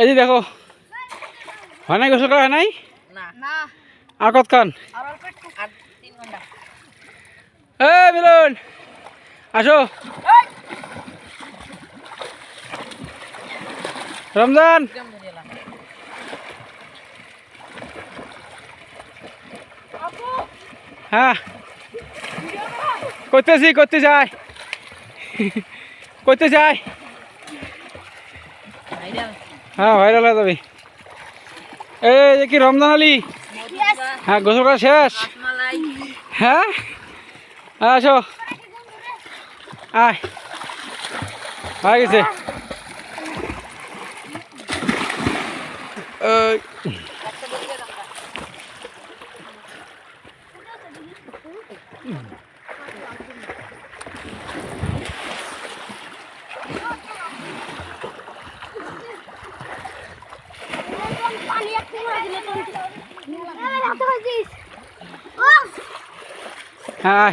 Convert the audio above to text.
এই যে দেখো হয় নাই, গোসল করা হয় নাই না আর কতক্ষণ? আর অল্প একটু, আর 3 ঘন্টা। মিলন আসো। রমজান কিরম ধরে এলাম? হ্যাঁ করতে যাই ভাইরাল হ্যাঁ ভাইরাল হয়ে যাবে। এই যে কি রমজান আলী, হ্যাঁ গোসল করা শেষ? রসমালাই হ্যাঁ আসো, আয় হয়ে গেছে। একটা বলিয়ে দাও। হ্যাঁ